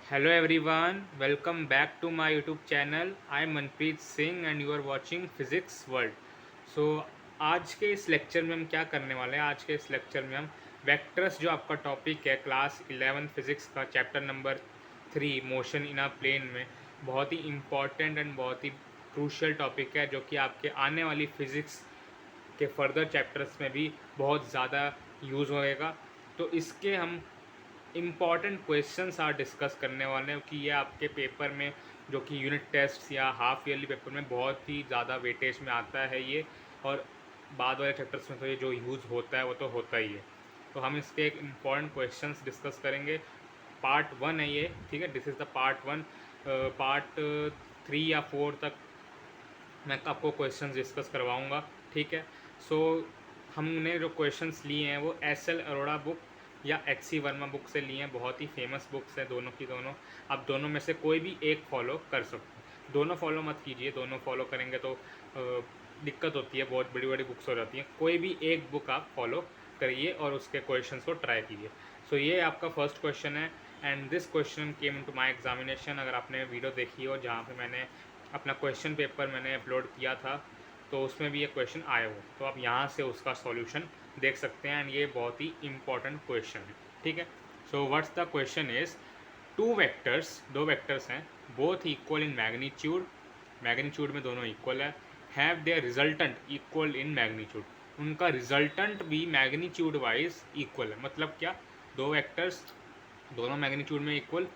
Hello everyone, welcome back to my YouTube channel. I am Manpreet Singh and you are watching Physics World. So आज के इस lecture में हम क्या करने वाले हैं? आज के इस लेक्चर में हम वेक्टर्स जो आपका टॉपिक है क्लास 11 फिजिक्स का chapter number 3 motion in a plane में बहुत ही इम्पॉर्टेंट एंड बहुत ही क्रूशियल टॉपिक है जो कि आपके आने वाली फिज़िक्स के फर्दर चैप्टर्स में भी बहुत ज़्यादा यूज़ होएगा। तो इसके हम इम्पॉर्टेंट क्वेश्चंस आज डिस्कस करने वाले हैं कि ये आपके पेपर में जो कि यूनिट टेस्ट या हाफ ईयरली पेपर में बहुत ही ज़्यादा वेटेज में आता है ये, और बाद वाले चैप्टर्स में तो ये जो यूज़ होता है वो तो होता ही है। तो हम इसके एक इम्पॉर्टेंट क्वेश्चंस डिस्कस करेंगे। पार्ट 1 है ये, ठीक है। This is the part 1। Part 3 या 4 तक मैं आपको क्वेश्चंस डिस्कस करवाऊँगा, ठीक है। सो हमने जो क्वेश्चंस लिए हैं वो एस एल अरोड़ा बुक या एच सी वर्मा बुक से लिए हैं। बहुत ही फेमस बुक्स हैं दोनों की दोनों। आप दोनों में से कोई भी एक फॉलो कर सकते हैं। दोनों फॉलो मत कीजिए, दोनों फॉलो करेंगे तो दिक्कत होती है, बहुत बड़ी बड़ी बुक्स हो जाती हैं। कोई भी एक बुक आप फॉलो करिए और उसके क्वेश्चंस को ट्राई कीजिए। सो ये आपका फर्स्ट क्वेश्चन है and this question came to my examination. अगर आपने वीडियो देखी हो जहाँ पे मैंने अपना क्वेश्चन पेपर मैंने अपलोड किया था तो उसमें भी ये क्वेश्चन आया हो, तो आप यहाँ से उसका सॉल्यूशन देख सकते हैं एंड ये बहुत ही इंपॉर्टेंट क्वेश्चन है, ठीक है। So what's the question is, two vectors, दो वेक्टर्स हैं, both equal in magnitude, magnitude में दोनों इक्वल है, have their resultant equal in magnitude, उनका रिजल्टेंट भी मैग्नीट्यूड वाइज इक्वल है। मतलब क्या, दो वेक्टर्स दोनों मैग्नीट्यूड में इक्वल,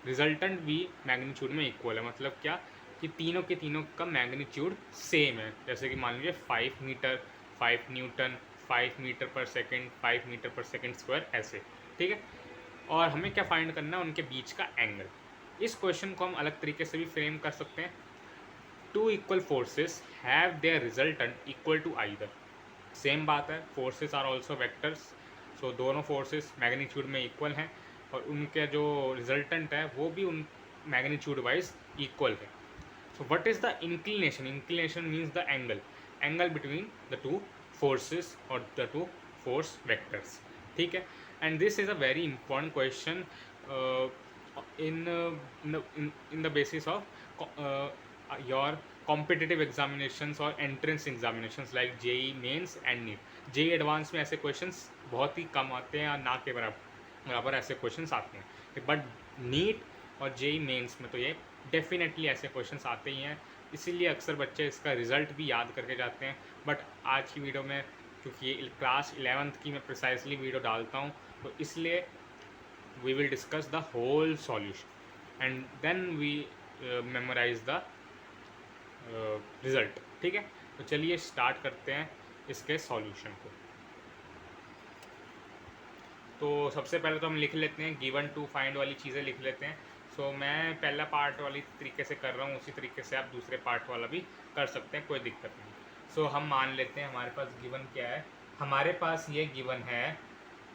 रिजल्टेंट भी मैग्नीट्यूड में इक्वल है। मतलब क्या कि तीनों के तीनों का मैग्नीट्यूड सेम है। जैसे कि मान लीजिए 5 मीटर, 5 न्यूटन, 5 मीटर पर सेकेंड, 5 मीटर पर सेकेंड स्क्वायर, ऐसे, ठीक है। और हमें क्या फाइंड करना है, उनके बीच का एंगल। इस क्वेश्चन को हम अलग तरीके से भी फ्रेम कर सकते हैं। Two equal forces have their resultant equal to either, same बात है, forces are also vectors. So दोनों फोर्सेस मैग्नीट्यूड में इक्वल हैं और उनके जो रिजल्टेंट है वो भी उन मैग्नीट्यूड वाइज इक्वल है। So what is the inclination, inclination means the angle, angle between the two forces और द टू फोर्स वेक्टर्स, ठीक है। And this is a very important question in the basis of your competitive examinations और entrance examinations like JEE mains and NEET. JEE advance में ऐसे questions बहुत ही कम आते हैं, ना के बराबर बराबर ऐसे क्वेश्चंस आते हैं, बट नीट और JEE मेंस में तो ये डेफिनेटली ऐसे क्वेश्चंस आते ही हैं। इसीलिए अक्सर बच्चे इसका रिजल्ट भी याद करके जाते हैं। बट आज की वीडियो में क्योंकि ये क्लास 11th की मैं प्रिसाइसली वीडियो डालता हूँ, तो इसलिए we will discuss the whole solution and then we memorize the result, ठीक है। तो चलिए स्टार्ट करते हैं इसके सॉल्यूशन को। तो सबसे पहले तो हम लिख लेते हैं गिवन टू फाइंड वाली चीज़ें लिख लेते हैं। सो मैं पहला पार्ट वाली तरीके से कर रहा हूँ, उसी तरीके से आप दूसरे पार्ट वाला भी कर सकते हैं, कोई दिक्कत नहीं। सो हम मान लेते हैं हमारे पास गिवन क्या है। हमारे पास ये गिवन है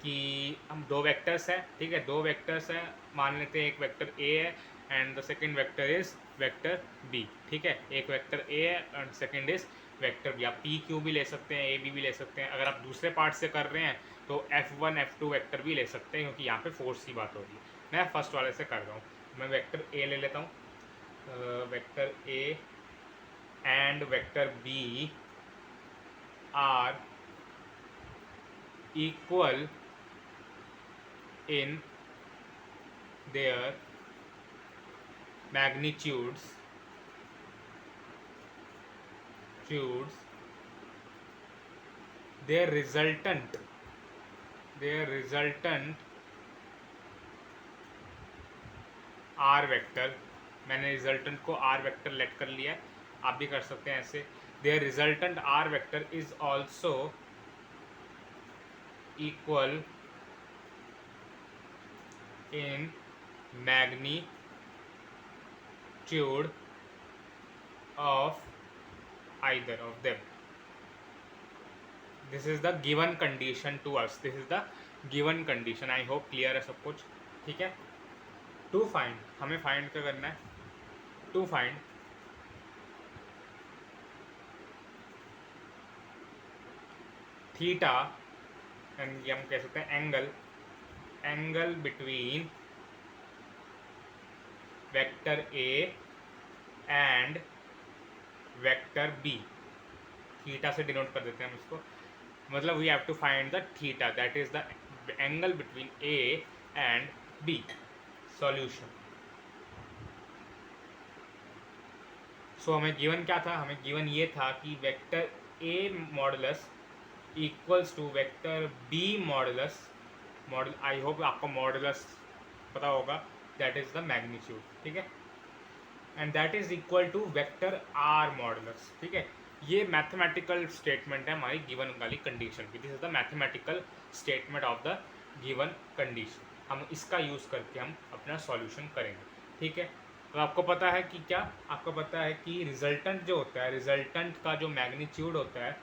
कि हम दो वेक्टर्स हैं, ठीक है, दो वेक्टर्स हैं। मान लेते हैं एक वेक्टर ए है and the second vector is vector B, ठीक है। एक वेक्टर ए है and second is vector B. आप पी क्यू भी ले सकते हैं, ए बी भी ले सकते हैं। अगर आप दूसरे पार्ट से कर रहे हैं तो F1 F2 वेक्टर भी ले सकते हैं, क्योंकि यहाँ पे फोर्स की बात हो रही है। मैं फर्स्ट वाले से कर रहा हूँ, मैं वेक्टर ए ले लेता हूँ। Vector A and vector B are equal in their magnitudes tudes, their resultant r vector, मैंने रिजल्टेंट को r वेक्टर लेट कर लिया है, आप भी कर सकते हैं ऐसे। their resultant r vector is also equal in magnitude of either of them. This is the given condition to us, this is the given condition। I hope clear है सब कुछ, ठीक है। टू फाइंड, हमें फाइंड क्या करना है, to find theta, and ये हम कह सकते हैं angle, angle between vector A and vector B, theta से डिनोट कर देते हैं हम इसको, मतलब we have to find the theta, that is the angle between A and B. Solution. So हमें गिवन क्या था, हमें गिवन ये था कि vector A modulus equals to vector B modulus, model, I hope आपको मॉडुलस पता होगा, दैट इज द मैग्नीट्यूड, ठीक है, and that is equal to vector R modulus, ठीक है। ये मैथमेटिकल स्टेटमेंट है हमारी गिवन वाली कंडीशन की, this is the mathematical statement of the given condition. हम इसका यूज़ करके हम अपना सॉल्यूशन करेंगे, ठीक है। तो आपको पता है कि क्या, आपको पता है कि रिजल्टेंट जो होता है, रिजल्टेंट का जो मैग्नीट्यूड होता है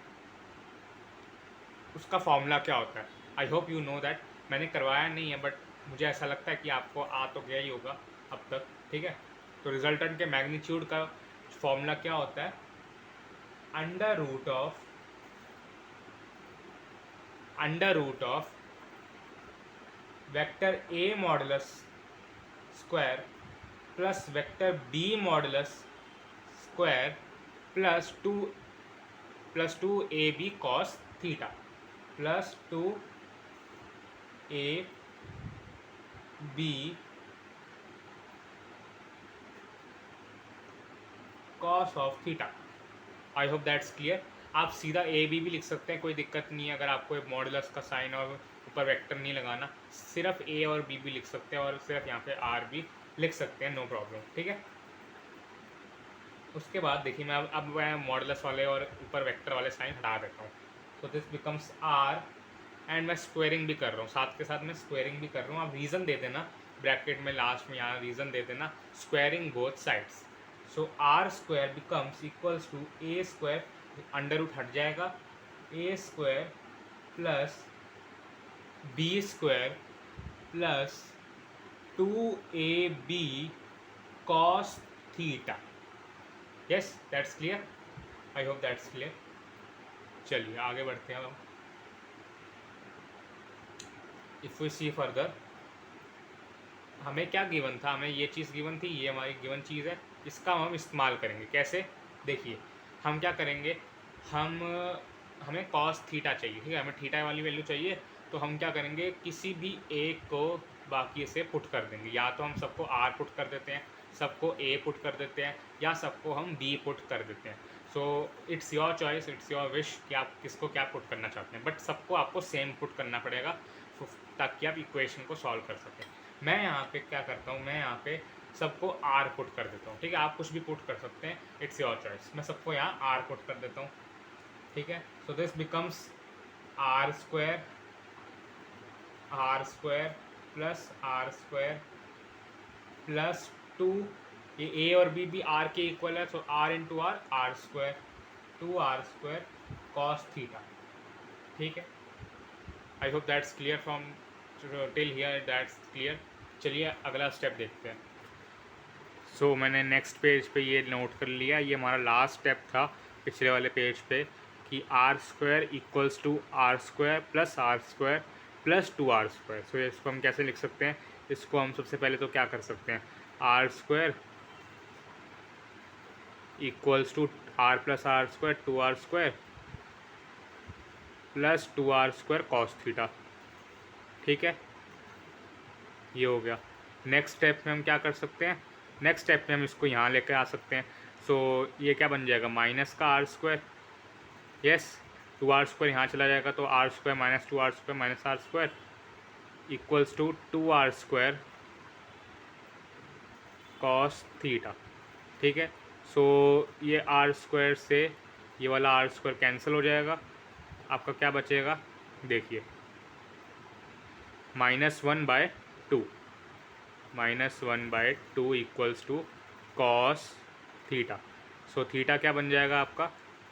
उसका फॉर्मूला क्या होता है। I hope you know that, मैंने करवाया नहीं है बट मुझे ऐसा लगता है कि आपको आ तो गया ही होगा अब तक, ठीक है। तो रिजल्टेंट के मैग्नीट्यूड का फॉर्मूला क्या होता है, under root of vector A modulus square plus vector B modulus square plus two A B cos theta, plus two A B cos of theta. I hope that's clear. आप सीधा A B भी लिख सकते हैं, कोई दिक्कत नहीं है, अगर आपको मॉडुलस का साइन और ऊपर वेक्टर नहीं लगाना, सिर्फ ए और बी भी लिख सकते हैं और सिर्फ यहाँ पे आर भी लिख सकते हैं, नो प्रॉब्लम, ठीक है। उसके बाद देखिए मैं मॉडुलस वाले और ऊपर वेक्टर वाले साइन हटा देता हूँ, तो दिस बिकम्स आर, एंड मैं स्क्वेयरिंग भी कर रहा हूँ, साथ के साथ मैं स्क्वेयरिंग भी कर रहा हूँ। आप रीज़न दे देना ब्रैकेट में लास्ट में, यहाँ रीज़न दे देना, squaring both sides. So R square becomes equals to A square, under root हट जाएगा, A square plus B square plus two A B cos theta. Yes, that's clear, I hope that's clear. चलिए आगे बढ़ते हैं हम। If we C further, हमें क्या given था, हमें ये चीज़ गिवन थी, ये हमारी गिवन चीज़ है, इसका हम इस्तेमाल करेंगे कैसे, देखिए हम क्या करेंगे, हमें कॉस थीटा चाहिए, ठीक है, हमें थीटा वाली वैल्यू चाहिए, तो हम क्या करेंगे, किसी भी एक को बाकी से पुट कर देंगे, या तो हम सबको आर पुट कर देते हैं, सबको ए पुट कर देते हैं, या सबको हम बी पुट कर देते हैं। So it's your choice, it's your wish कि आप किसको क्या पुट करना चाहते हैं, बट सबको आपको सेम पुट करना पड़ेगा ताकि आप इक्वेशन को सॉल्व कर सकें। मैं यहाँ पे क्या करता हूँ, मैं यहाँ पे सबको आर पुट कर देता हूँ, ठीक है, आप कुछ भी पुट कर सकते हैं, इट्स योर चॉइस। मैं सबको यहाँ आर पुट कर देता हूँ, ठीक है। So this becomes R square plus two, ये ए और बी भी आर के इक्वल है, so R into R, R square cos theta, ठीक है। I hope that's clear from till here, that's clear. चलिए अगला स्टेप देखते हैं। सो मैंने नेक्स्ट पेज पे ये नोट कर लिया, ये हमारा लास्ट स्टेप था पिछले वाले पेज पे, कि R square equals to R square plus two R square. So इसको हम कैसे लिख सकते हैं, इसको हम सबसे पहले तो क्या कर सकते हैं, R square equals to R plus R square, two R square plus two R square cos theta, ठीक है, ये हो गया। नेक्स्ट स्टेप में हम क्या कर सकते हैं, नेक्स्ट स्टेप में हम इसको यहाँ लेकर आ सकते हैं। सो ये क्या बन जाएगा, माइनस का R square, yes, two R square यहाँ चला जाएगा, तो R square minus two R square minus R square equals to two R square cos theta, ठीक है। सो ये आर स्क्वायर से ये वाला आर स्क्वायर कैंसिल हो जाएगा, आपका क्या बचेगा, देखिए -1/2 equals to cos theta. So theta क्या बन जाएगा आपका,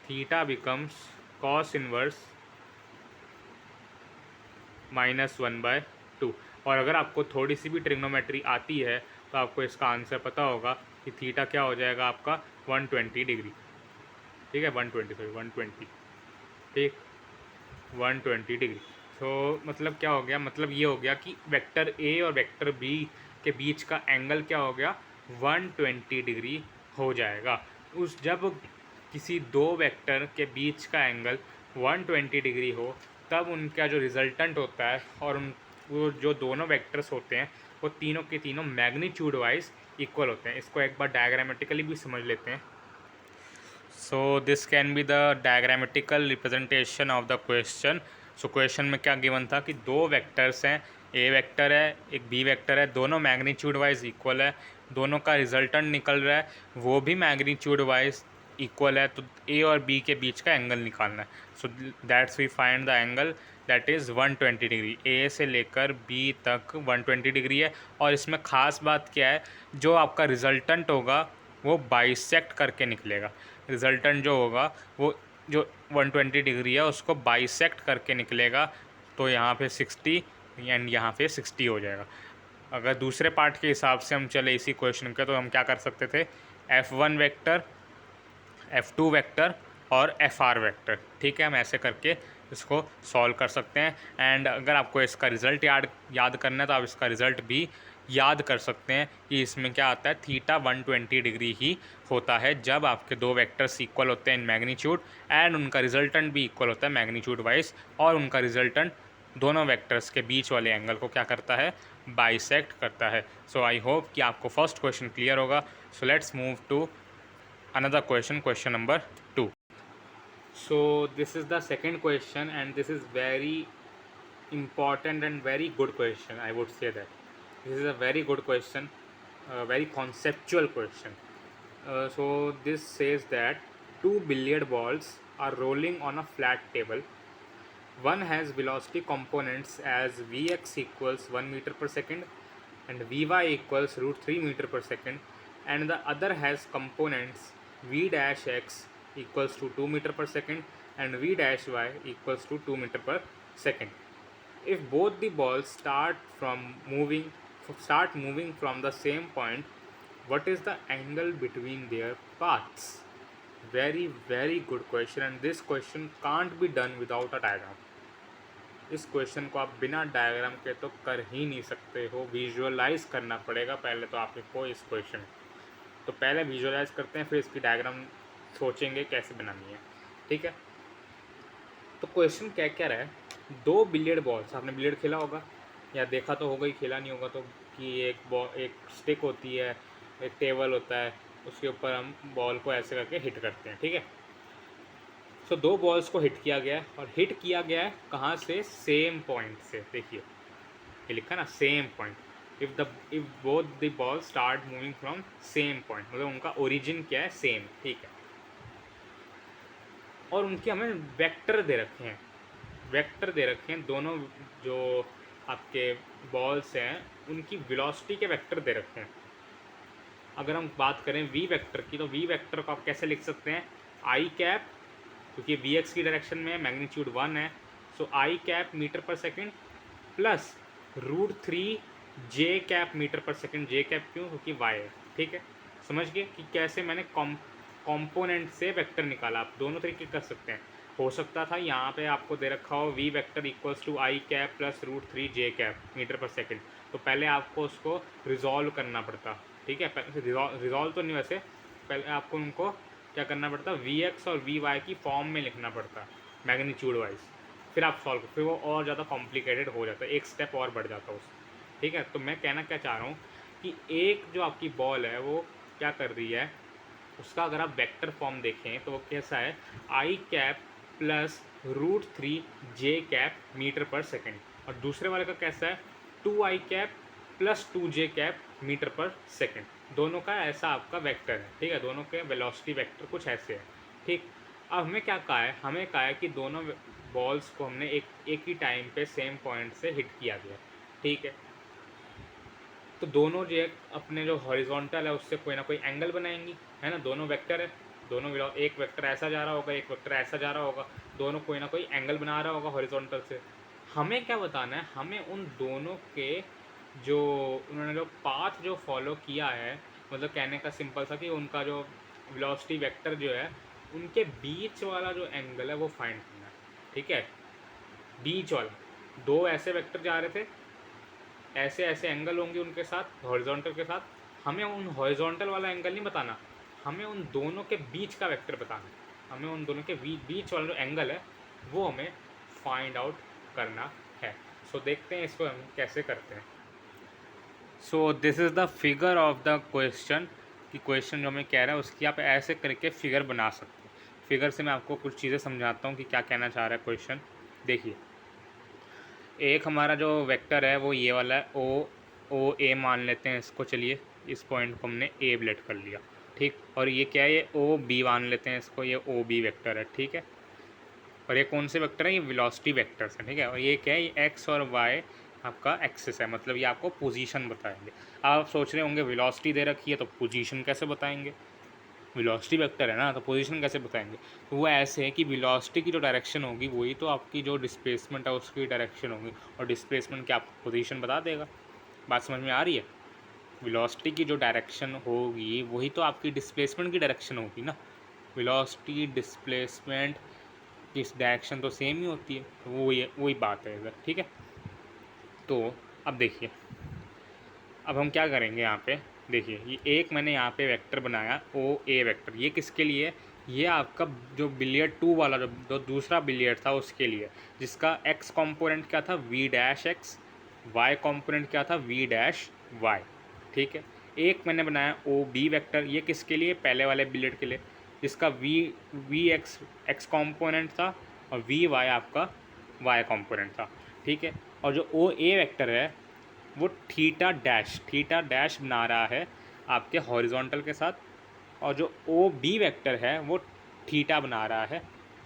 थीटा बिकम्स कॉस इनवर्स -1/2। और अगर आपको थोड़ी सी भी ट्रिग्नोमेट्री आती है तो आपको इसका आंसर पता होगा कि थीटा क्या हो जाएगा आपका 120 डिग्री, ठीक है, 120, ठीक, 120 डिग्री। तो मतलब क्या हो गया, मतलब ये हो गया कि वेक्टर ए और वेक्टर बी के बीच का एंगल क्या हो गया, 120 डिग्री हो जाएगा। उस जब किसी दो वेक्टर के बीच का एंगल 120 डिग्री हो तब उनका जो रिजल्टेंट होता है और उन वो जो दोनों वेक्टर्स होते हैं वो तीनों के तीनों मैग्नीट्यूड वाइज इक्वल होते हैं। इसको एक बार डायग्रामेटिकली भी समझ लेते हैं। So this can be the diagrammatical representation of the question. So question में क्या गिवन था कि दो वेक्टर्स हैं, ए वेक्टर है एक बी वेक्टर है, दोनों मैग्नीट्यूड वाइज इक्वल है, दोनों का रिजल्टेंट निकल रहा है वो भी मैग्नीट्यूड वाइज इक्वल है, तो ए और बी के बीच का एंगल निकालना है। So that's we find the angle that is 120 degree. A से लेकर बी तक 120 डिग्री है। और इसमें ख़ास बात क्या है, जो आपका रिजल्टेंट होगा वो बाइसेक्ट करके निकलेगा। रिजल्टेंट जो होगा वो जो 120 डिग्री है उसको बाइसेक्ट करके निकलेगा, तो यहाँ पे 60 एंड यहाँ पे 60 हो जाएगा। अगर दूसरे पार्ट के हिसाब से हम चले इसी क्वेश्चन के, तो हम क्या कर सकते थे, F1 वेक्टर, F2 वेक्टर और FR वेक्टर, ठीक है, हम ऐसे करके इसको सॉल्व कर सकते हैं। एंड अगर आपको इसका रिज़ल्ट याद करना है तो आप इसका रिज़ल्ट भी याद कर सकते हैं कि इसमें क्या आता है, थीटा 120 डिग्री ही होता है जब आपके दो वेक्टर्स इक्वल होते हैं इन मैग्नीट्यूड एंड उनका रिजल्टेंट भी इक्वल होता है मैग्नीट्यूड वाइज, और उनका रिजल्टेंट दोनों वेक्टर्स के बीच वाले एंगल को क्या करता है, बाइसेक्ट करता है। सो आई होप कि आपको फर्स्ट क्वेश्चन क्लियर होगा। So let's move to another question, question number 2. So this is the second question and this is very important and very good question. I would say that this is a very good question, a very conceptual question. So this says that two billiard balls are rolling on a flat table. One has velocity components as Vx equals 1 meter per second and Vy equals root 3 meter per second, and the other has components V dash x equals to 2 meter per second and V dash y equals to 2 meter per second. If both the balls start moving from the same point, what is the angle between their paths? Very good question, and this question can't be done without a diagram. इस question को आप बिना diagram के तो कर ही नहीं सकते हो, विजुअलाइज करना पड़ेगा पहले तो आपको इस क्वेश्चन। तो पहले विजुअलाइज करते हैं, फिर इसकी डायग्राम सोचेंगे कैसे बनानी है, ठीक है। तो क्वेश्चन क्या क्या रहा है, दो बिलियर्ड बॉल्स, आपने बिलियर्ड खेला होगा या देखा तो होगा ही, खेला नहीं होगा तो, कि एक स्टिक होती है, एक टेबल होता है, उसके ऊपर हम बॉल को ऐसे करके हिट करते हैं, ठीक है। सो दो बॉल्स को हिट किया गया है और हिट किया गया है कहाँ से, सेम पॉइंट से। देखिए ये लिखा ना, same point. If both the ball start moving from same point, मतलब उनका ओरिजिन क्या है, सेम, ठीक है। और उनके हमें वेक्टर दे रखे हैं, दोनों जो आपके बॉल्स हैं उनकी वेलोसिटी के वेक्टर दे रखे हैं। अगर हम बात करें वी वेक्टर की, तो वी वेक्टर को आप कैसे लिख सकते हैं, आई कैप, क्योंकि वी एक्स की डायरेक्शन में मैग्नीट्यूड 1 है, सो आई कैप मीटर पर second plus root 3 J cap metre पर सेकेंड। जे कैप क्यों, क्योंकि वाई है, ठीक है। समझ गए कि कैसे मैंने कॉम्पोनेंट से वेक्टर निकाला। आप दोनों तरीके कर सकते हैं। हो सकता था यहाँ पे आपको दे रखा हो V vector equals to I cap plus root 3 J cap metre पर सेकेंड, तो पहले आपको उसको रिजॉल्व करना पड़ता, ठीक है। रिजॉल्व तो नहीं, वैसे पहले आपको उनको क्या करना पड़ता, वी एक्स और वी वाई की फॉर्म में लिखना पड़ता मैग्नीट्यूड वाइज, फिर आप सॉल्व फिर वो और ज़्यादा कॉम्प्लिकेटेड हो जाता है, एक स्टेप और बढ़ जाता है उस, ठीक है। तो मैं कहना क्या चाह रहा हूँ कि एक जो आपकी बॉल है वो क्या कर रही है, उसका अगर आप वेक्टर फॉर्म देखें तो वो कैसा है, आई cap plus root 3 J cap metre पर सेकेंड, और दूसरे वाले का कैसा है, 2 आई कैप प्लस 2 जे कैप मीटर पर सेकेंड। दोनों का ऐसा आपका वेक्टर है, ठीक है। दोनों के वेलोसिटी वेक्टर कुछ ऐसे है, ठीक। अब हमें क्या कहा है, हमें कहा है कि दोनों बॉल्स को हमने एक ही टाइम पे सेम पॉइंट से हिट किया गया, ठीक है। तो दोनों जो अपने जो हॉरिजॉन्टल है उससे कोई ना कोई एंगल बनाएंगी, है ना। दोनों वेक्टर है, दोनों एक वेक्टर ऐसा जा रहा होगा, एक वेक्टर ऐसा जा रहा होगा, दोनों कोई ना कोई एंगल बना रहा होगा हॉरिजॉन्टल से। हमें क्या बताना है, हमें उन दोनों के जो उन्होंने जो पाथ जो फॉलो किया है, मतलब कहने का सिंपल सा कि उनका जो वेलोसिटी वेक्टर जो है उनके बीच वाला जो एंगल है वो फाइंड करना है, ठीक है। बीच वाला, दो ऐसे वेक्टर जा रहे थे, ऐसे ऐसे एंगल होंगे उनके साथ हॉरिजॉन्टल के साथ, हमें उन हॉरिजॉन्टल वाला एंगल नहीं बताना, हमें उन दोनों के बीच का वेक्टर बताना है। हमें उन दोनों के बीच वाला जो एंगल है वो हमें फाइंड आउट करना है। सो देखते हैं इसको हम कैसे करते हैं। So this is the figure of the question, कि क्वेश्चन जो हमें कह रहा है उसकी आप ऐसे करके फिगर बना सकते हैं। फिगर से मैं आपको कुछ चीज़ें समझाता हूँ कि क्या कहना चाह रहा है क्वेश्चन। देखिए, एक हमारा जो वेक्टर है वो ये वाला है, ओ ए मान लेते हैं इसको। चलिए, इस पॉइंट को हमने ए ब्लेट कर लिया, ठीक। और ये क्या है, ये ओ बी मान लेते हैं इसको, ये ओ बी वेक्टर है, ठीक है। और ये कौन से वेक्टर है, ये वेलोसिटी वेक्टर्स है, ठीक है। और ये क्या है, ये एक्स और वाई आपका एक्सिस है, मतलब ये आपको पोजीशन बताएंगे। आप सोच रहे होंगे वेलोसिटी दे रखी है तो पोजीशन कैसे बताएंगे, वेलोसिटी वेक्टर है ना, तो पोजीशन कैसे बताएंगे। तो वो ऐसे है कि वेलोसिटी की जो डायरेक्शन होगी वही तो आपकी जो डिस्प्लेसमेंट है उसकी डायरेक्शन होगी, और डिस्प्लेसमेंट क्या आपको पोजीशन बता देगा। बात समझ में आ रही है। वेलोसिटी की जो डायरेक्शन होगी वही तो आपकी डिस्प्लेसमेंट की डायरेक्शन होगी ना। वेलोसिटी डिस्प्लेसमेंट की डायरेक्शन तो सेम ही होती है, तो वही बात है इधर, ठीक है। तो अब देखिए, अब हम क्या करेंगे यहाँ पे। देखिए, ये एक मैंने यहाँ पे वेक्टर बनाया ओ ए वेक्टर, ये किसके लिए, ये आपका जो बिलियर्ड 2 वाला जो दूसरा बिलियर्ड था उसके लिए, जिसका एक्स कंपोनेंट क्या था V dash X, Y component क्या था वी डैश वाई, ठीक है। एक मैंने बनाया ओ बी वेक्टर, ये किसके लिए, पहले वाले बिलियर्ड के लिए, जिसका वी एक्स एक्स कॉम्पोनेंट था और वी वाई आपका वाई कॉम्पोनेंट था, ठीक है। और जो ओ ए वेक्टर है वो थीटा डैश बना रहा है आपके हॉरिजॉन्टल के साथ, और जो ओ बी वेक्टर है वो थीटा बना रहा है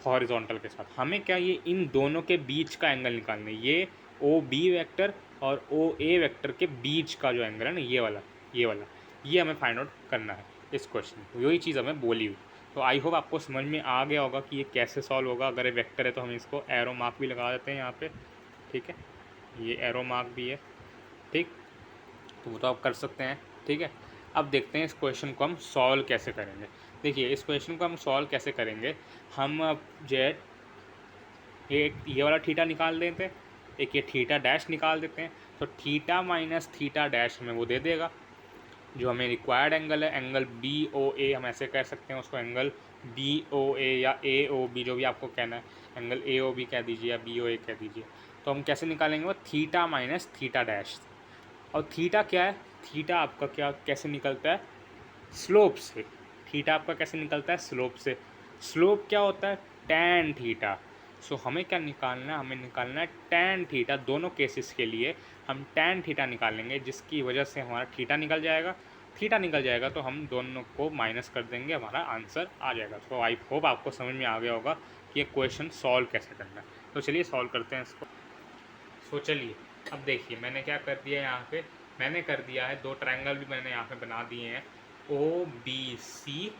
हॉरिजॉन्टल के साथ। हमें क्या, ये इन दोनों के बीच का एंगल निकालना है, ये ओ बी वेक्टर और ओ ए वेक्टर के बीच का जो एंगल है ना, ये हमें फाइंड आउट करना है इस क्वेश्चन में। वही चीज़ हमें बोली हुई। तो आई होप आपको समझ में आ गया होगा कि ये कैसे सॉल्व होगा। अगर ये वेक्टर है तो हम इसको एरो मार्क भी लगा देते हैं यहाँ पे, ठीक है। ये एरो मार्क भी है, ठीक। तो वो तो आप कर सकते हैं, ठीक है। अब देखते हैं इस क्वेश्चन को हम सॉल्व कैसे करेंगे। देखिए, इस क्वेश्चन को हम सॉल्व कैसे करेंगे, हम अब जेड ये वाला थीटा निकाल देते हैं, एक ये थीटा डैश निकाल देते हैं। तो थीटा माइनस थीटा डैश हमें वो दे देगा जो हमें रिक्वायर्ड एंगल है, एंगल बी ओ ए, हम ऐसे कह सकते हैं उसको, एंगल बी ओ ए या ए ओ बी, जो भी आपको कहना है, एंगल ए ओ बी कह दीजिए या बी ओ ए कह दीजिए। तो हम कैसे निकालेंगे वो, थीटा माइनस थीटा डैश। और थीटा क्या है, थीटा आपका क्या कैसे निकलता है, स्लोप से। थीटा आपका कैसे निकलता है, स्लोप से। स्लोप क्या होता है, टैन थीटा। सो हमें क्या निकालना है, हमें निकालना है टैन थीटा। दोनों केसेस के लिए हम टैन थीटा निकालेंगे, जिसकी वजह से हमारा थीटा निकल जाएगा। थीटा निकल जाएगा तो हम दोनों को माइनस कर देंगे, हमारा आंसर आ जाएगा। सो आई होप आपको समझ में आ गया होगा कि ये क्वेश्चन सॉल्व कैसे करना है। तो चलिए सॉल्व करते हैं इसको। सो चलिए, अब देखिए मैंने क्या कर दिया यहाँ पे, मैंने कर दिया है दो ट्रायंगल भी मैंने यहाँ पे बना दिए हैं, ओ बी सी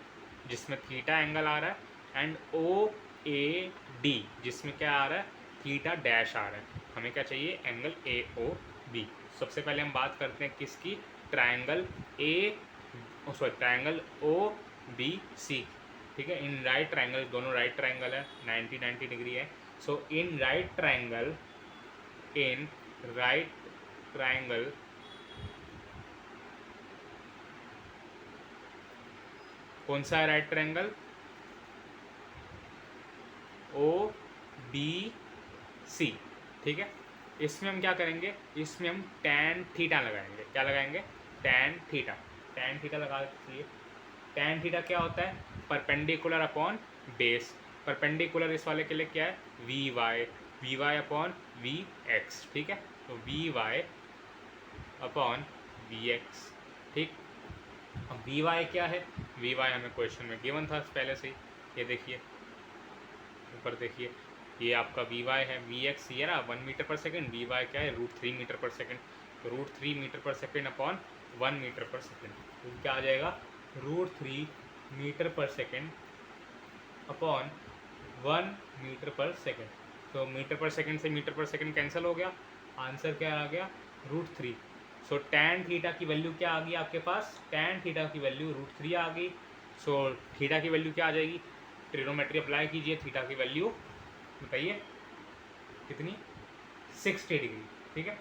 जिसमें थीटा एंगल आ रहा है, एंड ओ ए डी जिसमें क्या आ रहा है, थीटा डैश आ रहा है। हमें क्या चाहिए, एंगल ए ओ बी। सबसे पहले हम बात करते हैं किसकी, triangle triangle O B C, ठीक है। इन राइट ट्रायंगल, दोनों राइट ट्रायंगल है, 90 डिग्री है। So in right triangle, in right triangle कौन सा है right triangle, O B C, ठीक है। इसमें हम क्या करेंगे, इसमें हम tan थीटा लगाएंगे। क्या लगाएंगे, tan थीटा। tan थीटा लगा दीजिए। tan थीटा क्या होता है, परपेंडिकुलर अपॉन बेस। परपेंडिकुलर इस वाले के लिए क्या है, V Y upon V X, ठीक है। तो V Y upon V X, ठीक। अब वी वाई क्या है, वी वाई हमें क्वेश्चन में गिवन था पहले से ही। ये देखिए ऊपर देखिए, ये आपका वी वाई है, वी एक्स ये ना 1 मीटर पर सेकेंड, वी वाई क्या है, √3 मीटर पर सेकेंड। तो √3 मीटर पर सेकेंड अपॉन 1 मीटर पर सेकेंड, तो क्या आ जाएगा, √3 मीटर पर सेकेंड अपॉन 1 मीटर पर सेकेंड। तो मीटर पर सेकेंड से मीटर पर सेकेंड कैंसिल हो गया, आंसर क्या आ गया, √3। सो tan थीटा की वैल्यू क्या आ गई आपके पास, tan थीटा की वैल्यू √3 आ गई। सो थीटा की वैल्यू क्या आ जाएगी, ट्रिग्नोमेट्री अप्लाई कीजिए, थीटा की वैल्यू बताइए कितनी, 60 डिग्री, ठीक है।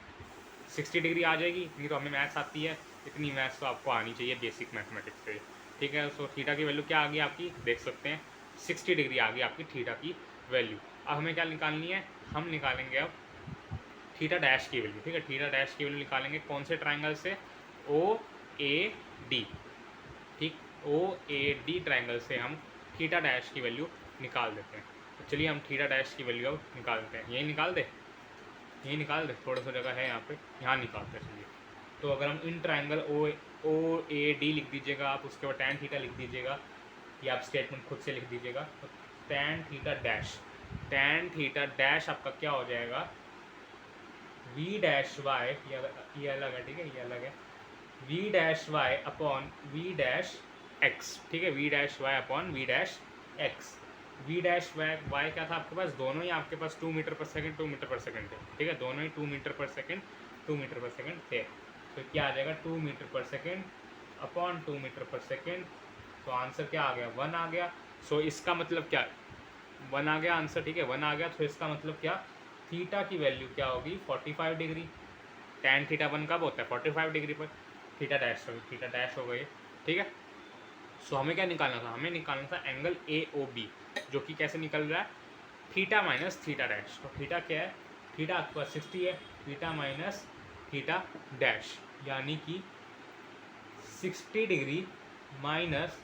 60 डिग्री आ जाएगी, इतनी तो हमें मैथ्स आती है, इतनी मैथ्स तो आपको आनी चाहिए बेसिक मैथमेटिक्स से, ठीक है। सो थीटा की वैल्यू क्या आ गई आपकी, देख सकते हैं 60 डिग्री आ गई आपकी थीटा की वैल्यू। अब हमें क्या निकालनी है, हम निकालेंगे अब थीटा डैश की वैल्यू, ठीक है। थीटा डैश की वैल्यू निकालेंगे कौन से ट्राइंगल से, ओ ए डी, ठीक। ओ ए डी ट्राइंगल से हम थीटा डैश की वैल्यू निकाल देते हैं। तो चलिए हम थीटा डैश की वैल्यू अब निकालते हैं, यही निकाल दे, यही निकाल दे, थोड़ा सा जगह है यहाँ पे, यहाँ निकालते हैं चलिए। तो अगर हम in triangle O A D लिख दीजिएगा आप, उसके बाद टैन थीटा लिख दीजिएगा, या आप स्टेटमेंट खुद से लिख दीजिएगा। तो टैन थीटा डैश आपका क्या हो जाएगा, वी डैश वाई, ये अलग है, ठीक है, ये अलग है, V dash Y upon V dash X, ठीक है, V dash Y upon V dash X. V dash Y क्या था आपके पास, दोनों ही आपके पास 2 मीटर पर सेकंड 2 मीटर पर सेकंड थे, ठीक है, दोनों ही 2 मीटर पर सेकंड 2 मीटर पर सेकंड थे। तो क्या आ जाएगा 2 मीटर पर सेकंड अपॉन 2 मीटर पर सेकंड। तो आंसर क्या आ गया, 1 आ गया। सो इसका मतलब क्या, 1 आ गया आंसर, ठीक है, 1 आ गया। तो इसका मतलब क्या, थीटा की वैल्यू क्या होगी, 45 डिग्री। टैन थीटा 1 कब होता है, 45 डिग्री पर। थीटा डैश हो गई, ठीक है। सो हमें क्या निकालना था, हमें निकालना था एंगल ए ओ बी, जो कि कैसे निकल रहा है, थीटा माइनस थीटा डैश। तो थीटा क्या है, थीटा आपके पास 60 है, थीटा माइनस थीटा डैश, यानी कि 60 degree minus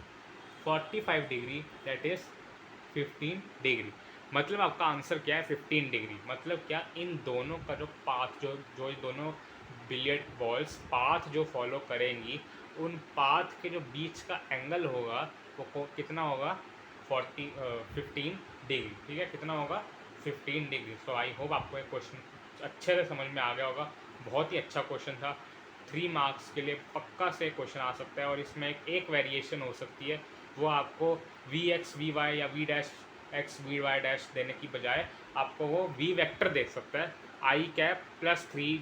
45 degree, that is 15 degree. मतलब आपका आंसर क्या है, 15 डिग्री। मतलब क्या, इन दोनों का जो पाथ, जो दोनों बिलियर्ड बॉल्स पाथ जो फॉलो करेंगी, उन पाथ के जो बीच का एंगल होगा वो कितना होगा, 15 डिग्री, ठीक है, कितना होगा, 15 डिग्री। सो आई होप आपको ये क्वेश्चन अच्छे से समझ में आ गया होगा। बहुत ही अच्छा क्वेश्चन था, 3 मार्क्स के लिए पक्का से क्वेश्चन आ सकता है। और इसमें एक वेरिएशन हो सकती है, वो आपको वी एक्स वी वाई या V dash X V Y dash देने की बजाय आपको वो वी वेक्टर दे सकता है, आई cap plus 3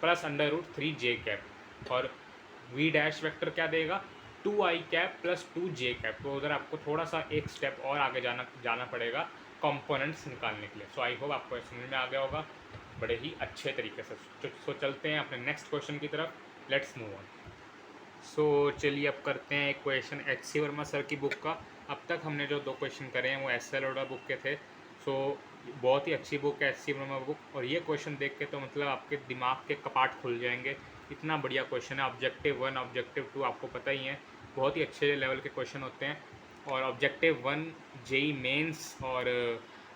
plus √3 J cap. और वी डैश वेक्टर क्या देगा, 2 आई कैप प्लस 2 जे कैप। तो उधर आपको थोड़ा सा एक स्टेप और आगे जाना पड़ेगा कंपोनेंट्स निकालने के लिए। सो आई होप आपको समझ में आ गया होगा बड़े ही अच्छे तरीके से। सो चलते हैं अपने नेक्स्ट क्वेश्चन की तरफ, लेट्स मूव ऑन। सो चलिए अब करते हैं एक question H C Verma sir की बुक का। अब तक हमने जो 2 क्वेश्चन करे हैं वो एस एल ओडा बुक के थे। सो बहुत ही अच्छी बुक है एच सी वर्मा बुक, और ये क्वेश्चन देख के तो मतलब आपके दिमाग के कपाट खुल जाएंगे, इतना बढ़िया क्वेश्चन है। ऑब्जेक्टिव 1 ऑब्जेक्टिव 2 आपको पता ही है, बहुत ही अच्छे लेवल के क्वेश्चन होते हैं। और ऑब्जेक्टिव 1 जेई मेंस और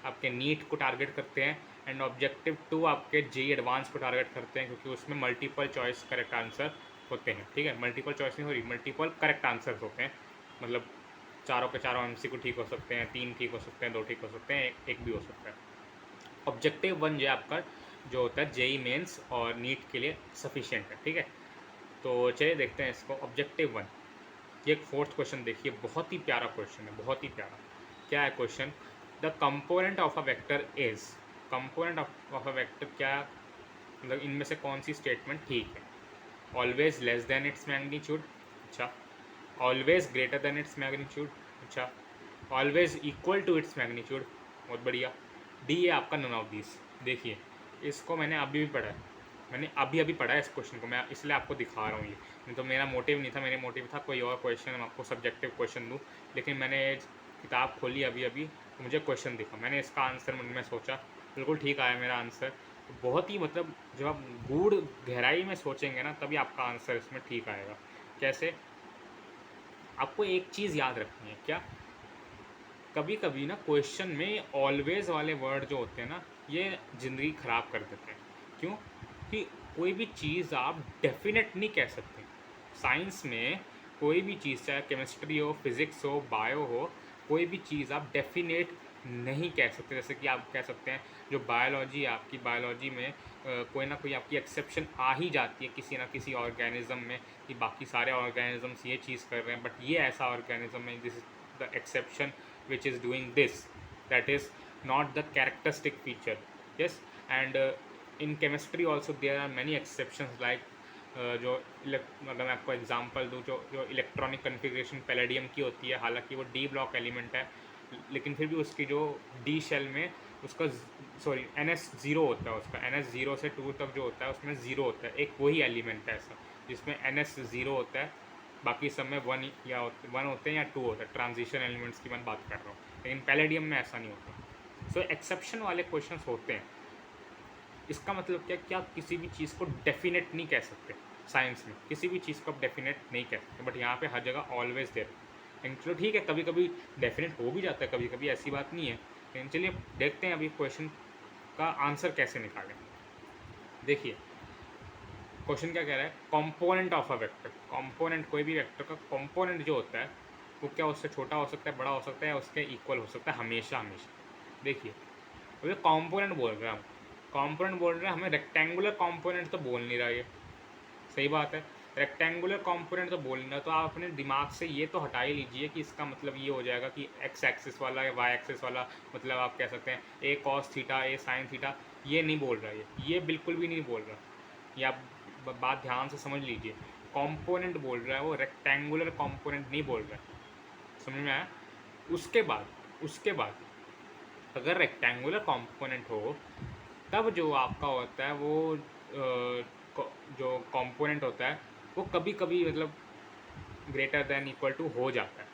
आपके नीट को टारगेट करते हैं, एंड ऑब्जेक्टिव 2 आपके जेई एडवांस को टारगेट करते हैं, क्योंकि उसमें मल्टीपल चॉइस करेक्ट आंसर होते हैं, ठीक है। मल्टीपल चॉइस नहीं हो रही, मल्टीपल करेक्ट आंसर्स होते हैं, मतलब चारों के चारों एमसीक्यू ठीक हो सकते हैं, 3 ठीक हो सकते हैं, 2 ठीक हो सकते हैं, एक भी हो सकता है। ऑब्जेक्टिव 1 जो आपका जो होता है जेई मेंस और नीट के लिए सफिशिएंट है, ठीक है। तो चलिए देखते हैं इसको। ऑब्जेक्टिव 1, ये एक 4th क्वेश्चन देखिए, बहुत ही प्यारा क्वेश्चन है, बहुत ही प्यारा। क्या है question, the component of a vector is, component of a vector क्या, मतलब इनमें से कौन सी स्टेटमेंट ठीक है। Always less than its magnitude, अच्छा। Always greater than its magnitude, अच्छा। Always equal to its magnitude, बहुत बढ़िया। डी है आपका नन ऑफ दिस। देखिए इसको मैंने अभी भी पढ़ा है, मैंने अभी अभी पढ़ा है इस क्वेश्चन को, मैं इसलिए आपको दिखा रहा हूँ ये, नहीं तो मेरा मोटिव नहीं था, मेरे मोटिव था कोई और क्वेश्चन आपको सब्जेक्टिव क्वेश्चन दूँ। लेकिन मैंने किताब खोली अभी अभी, तो मुझे क्वेश्चन दिखा, मैंने इसका आंसर मन में सोचा, बिल्कुल ठीक आया मेरा आंसर। बहुत ही मतलब जब आप गूढ़ गहराई में सोचेंगे ना, तभी आपका आंसर इसमें ठीक आएगा। कैसे, आपको एक चीज़ याद रखनी है, क्या, कभी कभी ना क्वेश्चन में ऑलवेज वाले वर्ड जो होते हैं ना, ये ज़िंदगी ख़राब कर देते हैं। क्यों, कि कोई भी चीज़ आप डेफिनेट नहीं कह सकते। साइंस में कोई भी चीज़, चाहे केमिस्ट्री हो, फिज़िक्स हो, बायो हो, कोई भी चीज़ आप डेफिनेट नहीं कह सकते। जैसे कि आप कह सकते हैं जो बायोलॉजी है, आपकी बायोलॉजी में कोई ना कोई आपकी एक्सेप्शन आ ही जाती है किसी ना किसी ऑर्गेनिज्म में, कि बाकी सारे ऑर्गेनिजम्स ये चीज़ कर रहे हैं, बट ये ऐसा ऑर्गेनिज्म है, this is the exception which is doing this, that is not the characteristic feature. Yes, and in chemistry also there are many exceptions, like जो अगर मैं आपको एग्जांपल दूँ, जो इलेक्ट्रॉनिक कन्फिग्रेशन पैलेडियम की होती है, हालांकि वो डी ब्लॉक एलिमेंट है, लेकिन फिर भी उसकी जो डी शेल में उसका NS0 होता है, उसका NS0 से 2 तक जो होता है उसमें 0 होता है, एक वही एलिमेंट है ऐसा। जिसमें NS 0 होता है, बाकी सब में 1 या 1 होते हैं या 2 होता है। ट्रांजिशन एलिमेंट्स की मैं बात कर रहा हूँ, लेकिन पैलेडियम में ऐसा नहीं होता। सो एक्सेप्शन वाले क्वेश्चन होते हैं। इसका मतलब क्या, क्या आप किसी भी चीज़ को डेफिनेट नहीं कह सकते। साइंस में किसी भी चीज़ को आप डेफिनेट नहीं कह सकते, बट यहाँ पे हर जगह ऑलवेज देर। लेकिन चलो ठीक है, कभी कभी डेफिनेट हो भी जाता है, कभी कभी ऐसी बात नहीं है। लेकिन चलिए देखते हैं अभी क्वेश्चन का आंसर कैसे निकालें। देखिए क्वेश्चन क्या कह रहा है, component of a vector. Component, कोई भी वेक्टर का कंपोनेंट जो होता है वो क्या, उससे छोटा हो सकता है, बड़ा हो सकता है, उसके इक्वल हो सकता है हमेशा हमेशा। देखिए तो ये कंपोनेंट बोल रहे हैं हम, कंपोनेंट बोल रहे हैं, हमें रेक्टेंगुलर कंपोनेंट तो बोल नहीं रहा ये। सही बात है, रेक्टेंगुलर कंपोनेंट तो बोल नहीं रहा, तो आप अपने दिमाग से ये तो हटा ही लीजिए कि इसका मतलब ये हो जाएगा कि एक्स एक्सिस वाला या वाई एक्सिस वाला, मतलब आप कह सकते हैं ए कॉस थीटा ए साइन थीटा, ये नहीं बोल रहा ये बिल्कुल भी नहीं बोल रहा। ये आप बात ध्यान से समझ लीजिए, कंपोनेंट बोल रहा है वो, रेक्टेंगुलर कंपोनेंट नहीं बोल रहा है। समझ में आया? उसके बाद अगर रेक्टेंगुलर कंपोनेंट हो, तब जो आपका होता है वो जो कंपोनेंट होता है वो कभी कभी मतलब ग्रेटर देन इक्वल टू हो जाता है।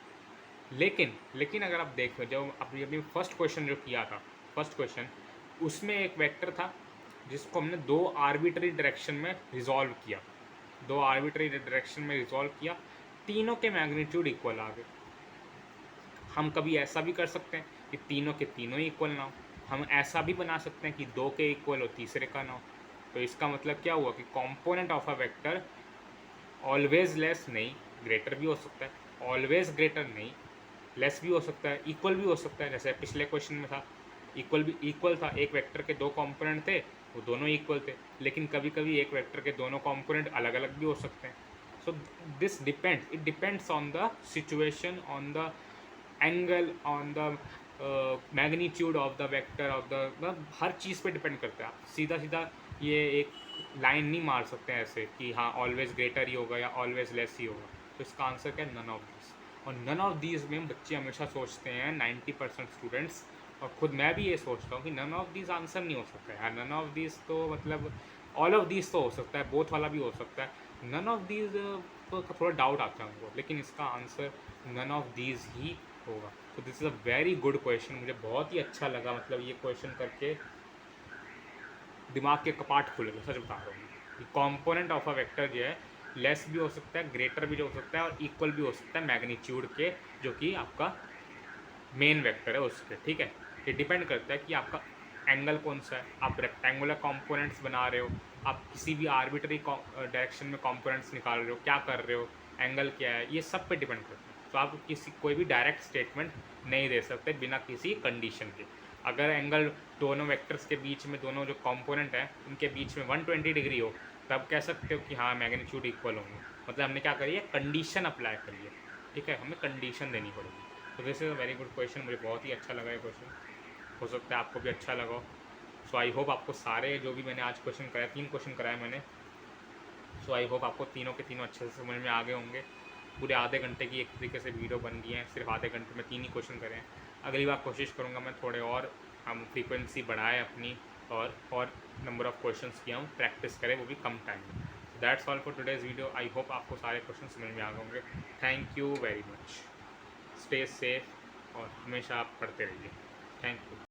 लेकिन अगर आप देखो, जब अपनी फर्स्ट क्वेश्चन जो किया था, फर्स्ट क्वेश्चन, उसमें एक वेक्टर था जिसको हमने दो आर्बिट्री डायरेक्शन में रिजॉल्व किया, दो आर्बिट्री डायरेक्शन में रिजॉल्व किया, तीनों के मैग्नीट्यूड इक्वल आ गए। हम कभी ऐसा भी कर सकते हैं कि तीनों के तीनों इक्वल ना हो, हम ऐसा भी बना सकते हैं कि दो के इक्वल हो तीसरे का ना हो। तो इसका मतलब क्या हुआ कि component of a vector always less नहीं, ग्रेटर भी हो सकता है, ऑलवेज ग्रेटर नहीं, लेस भी हो सकता है, इक्वल भी हो सकता है। जैसे पिछले क्वेश्चन में था, इक्वल था, एक वेक्टर के दो कंपोनेंट थे, वो दोनों इक्वल थे। लेकिन कभी कभी एक वेक्टर के दोनों कंपोनेंट अलग अलग भी हो सकते हैं। So this depends, it depends on the situation, on the angle, on the magnitude of the vector of the, मतलब हर चीज़ पे डिपेंड करता है। आप सीधा सीधा ये एक लाइन नहीं मार सकते हैं ऐसे कि हाँ ऑलवेज ग्रेटर ही होगा या ऑलवेज लेस ही होगा। तो इसका आंसर क्या है, नन ऑफ दिस। और नन ऑफ दीज में बच्चे हमेशा सोचते हैं, 90% स्टूडेंट्स, और खुद मैं भी ये सोचता हूँ कि नन ऑफ दीज आंसर नहीं हो सकता है यार। नन ऑफ दीज तो मतलब ऑल ऑफ दीज तो हो सकता है, बोथ वाला भी हो सकता है। नन ऑफ दीज तो थोड़ा डाउट आता है हमको, लेकिन इसका आंसर नन ऑफ दीज ही होगा। तो this is a very good question, मुझे बहुत ही अच्छा लगा, मतलब ये क्वेश्चन करके दिमाग के कपाट खुल गए, सच बता रहा हूँ। कॉम्पोनेंट ऑफ अ वेक्टर जो है लेस भी हो सकता है, ग्रेटर भी हो सकता है, और इक्वल भी हो सकता है मैग्नीट्यूड के, जो कि आपका मेन वेक्टर है उसके। ठीक है, ये डिपेंड करता है कि आपका एंगल कौन सा है, आप रेक्टेंगुलर कंपोनेंट्स बना रहे हो, आप किसी भी आर्बिट्री डायरेक्शन में कंपोनेंट्स निकाल रहे हो, क्या कर रहे हो, एंगल क्या है, ये सब पे डिपेंड करता है। तो आप कोई भी डायरेक्ट स्टेटमेंट नहीं दे सकते बिना किसी कंडीशन के। अगर एंगल दोनों वेक्टर्स के बीच में, दोनों जो कंपोनेंट हैं उनके बीच में 120 डिग्री हो, तब कह सकते हो कि हाँ मैग्नीट्यूड इक्वल होंगे। मतलब हमने क्या करी है, कंडीशन अप्लाई करी है। ठीक है, हमें कंडीशन देनी पड़ेगी। तो this is a very good question, मुझे बहुत ही अच्छा लगा ये क्वेश्चन, हो सकता है आपको भी अच्छा लगा हो। सो आई होप आपको सारे जो भी मैंने आज क्वेश्चन कराए, 3 क्वेश्चन कराए मैंने, सो आई होप आपको तीनों के तीनों अच्छे से समझ में आ गए होंगे। पूरे आधे घंटे की एक तरीके से वीडियो बन गई है, सिर्फ आधे घंटे में 3 ही क्वेश्चन करें हैं। अगली बार कोशिश करूँगा मैं थोड़े और हम फ्रीक्वेंसी बढ़ाएँ अपनी, और नंबर ऑफ क्वेश्चंस की हम प्रैक्टिस करें, वो भी कम टाइम में। That's all for today's video. I hope आपको सारे क्वेश्चन समझ में आ गए होंगे। Thank you very much, stay safe और हमेशा आप पढ़ते रहिए। Thank you.